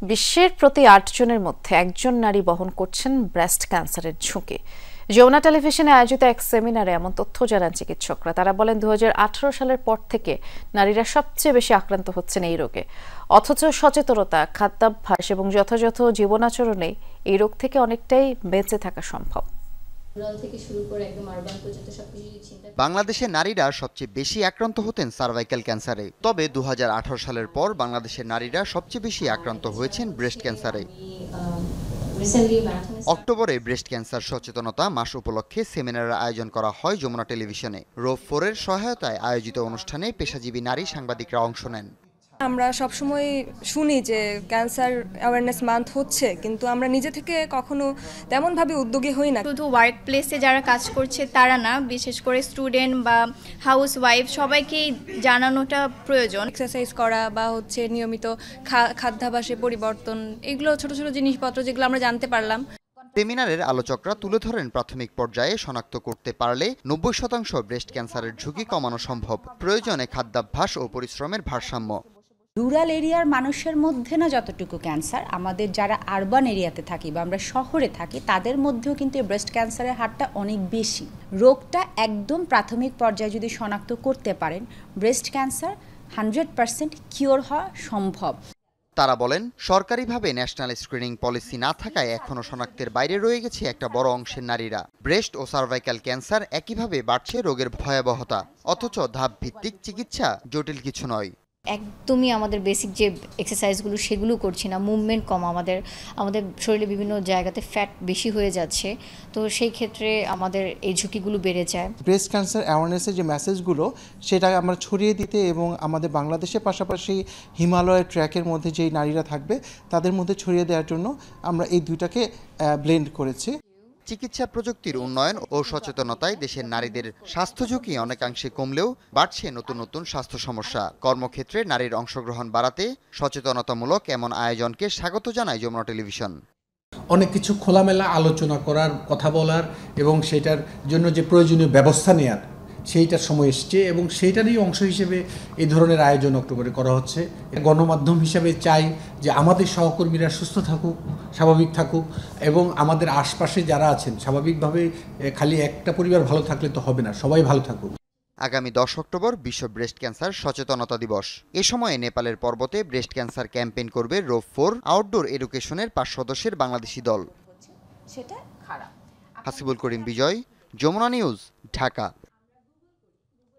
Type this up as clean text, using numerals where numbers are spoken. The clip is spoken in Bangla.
বিশ্বের প্রতি ৮ জনের মধ্যে একজন নারী বহন করছেন ব্রেস্ট ক্যান্সারের ঝুঁকি। যমুনা টেলিভিশনে আয়োজিত এক সেমিনারে এমন তথ্য জানান চিকিৎসকরা। তারা বলেন 2018 সালের পর থেকে নারীরা সবচেয়ে বেশি আক্রান্ত হচ্ছেন এই রোগে। অথচ সচেতনতা, খাদ্যাভ্যাস এবং যথাযথ জীবনাচরণে এই রোগ থেকে অনেকটাই বেঁচে থাকা সম্ভব। বাংলাদেশের নারীরা সবচেয়ে বেশি আক্রান্ত হতেন সার্ভাইকাল ক্যান্সারে। তবে 2018 সালের পর বাংলাদেশের নারীরা সবচেয়ে বেশি আক্রান্ত হয়েছেন ব্রেস্ট ক্যান্সারে। অক্টোবরে ব্রেস্ট ক্যান্সার সচেতনতা মাস উপলক্ষে সেমিনারের আয়োজন করা হয় যমুনা টেলিভিশনে। রোভ4 এর সহায়তায় আয়োজিত অনুষ্ঠানে পেশাজীবী নারী সাংবাদিকরা অংশ নেন। আমরা সবসময় শুনি যে ক্যান্সার অ্যাওয়ারনেস মান্থ হচ্ছে, কিন্তু আমরা নিজে থেকে কখনো তেমনভাবে উদ্যোগী হই না। শুধু ওয়ার্ক প্লেসে যারা কাজ করছে তারা না, বিশেষ করে স্টুডেন্ট বা হাউস ওয়াইফ সবাইকেই জানানোটা প্রয়োজন। এক্সারসাইজ করা বা নিয়মিত খাদ্যাভ্যাসে পরিবর্তন, এগুলো ছোট ছোট জিনিসপত্র যেগুলো আমরা জানতে পারলাম। সেমিনারের আলোচকরা তুলে ধরেন প্রাথমিক পর্যায়ে শনাক্ত করতে পারলে 90% ব্রেস্ট ক্যান্সারের ঝুঁকি কমানো সম্ভব। প্রয়োজনে খাদ্যাভ্যাস ও পরিশ্রমের ভারসাম্য। রুরাল এরিয়ার মানুষের মধ্যে না যতটুকু ক্যান্সার, আমাদের যারা আরবান এরিয়াতে থাকি বা আমরা শহরে থাকি তাদের মধ্যেও কিন্তু এই ব্রেস্ট ক্যান্সারের হারটা অনেক বেশি। রোগটা একদম প্রাথমিক পর্যায়ে যদি শনাক্ত করতে পারেন, ব্রেস্ট ক্যান্সার 100% কিওর হওয়া সম্ভব। তারা বলেন, সরকারিভাবে ন্যাশনাল স্ক্রিনিং পলিসি না থাকায় এখনও শনাক্তের বাইরে রয়ে গেছে একটা বড় অংশের নারীরা। ব্রেস্ট ও সার্ভাইকাল ক্যান্সার একইভাবে বাড়ছে রোগের ভয়াবহতা, অথচ ধাপ ভিত্তিক চিকিৎসা জটিল কিছু নয়। একদমই আমাদের বেসিক যে এক্সারসাইজগুলো সেগুলো করছি না, মুভমেন্ট কম, আমাদের শরীরে বিভিন্ন জায়গাতে ফ্যাট বেশি হয়ে যাচ্ছে, তো সেই ক্ষেত্রে আমাদের এই ঝুঁকিগুলো বেড়ে যায়। ব্রেস্ট ক্যান্সার অ্যাওয়ারনেসের যে মেসেজগুলো সেটা আমরা ছড়িয়ে দিতে এবং আমাদের বাংলাদেশের পাশাপাশি হিমালয়ের ট্র্যাকের মধ্যে যেই নারীরা থাকবে তাদের মধ্যে ছড়িয়ে দেওয়ার জন্য আমরা এই দুইটাকে ব্লেন্ড করেছি। চিকিৎসা প্রযুক্তির উন্নয়ন ও সচেতনতায় দেশের নারীদের স্বাস্থ্য ঝুঁকি অনেকাংশে কমলেও বাড়ছে নতুন নতুন স্বাস্থ্য সমস্যা। কর্মক্ষেত্রে নারীর অংশগ্রহণ বাড়াতে সচেতনতামূলক এমন আয়োজনকে স্বাগত জানায় যমুনা টেলিভিশন। অনেক কিছু খোলামেলা আলোচনা করার, কথা বলার এবং সেটার জন্য যে প্রয়োজনীয় ব্যবস্থা নেওয়ার সেইটার সময় এসছে এবং সেইটারই অংশ হিসেবে এই ধরনের আয়োজন অক্টোবরে করা হচ্ছে। গণমাধ্যম হিসেবে চাই যে আমাদের সহকর্মীরা সুস্থ থাকুক, স্বাভাবিক থাকুক এবং আমাদের আশপাশে যারা আছেন স্বাভাবিকভাবে, খালি একটা পরিবার ভালো থাকলে তো হবে না, সবাই ভালো থাকুক। আগামী 10 অক্টোবর বিশ্ব ব্রেস্ট ক্যান্সার সচেতনতা দিবস। এ সময়ে নেপালের পর্বতে ব্রেস্ট ক্যান্সার ক্যাম্পেইন করবে রোভ4 আউটডোর এডুকেশনের 5 সদস্যের বাংলাদেশি দল। হাসিবুল করিম বিজয়, যমুনা নিউজ, ঢাকা।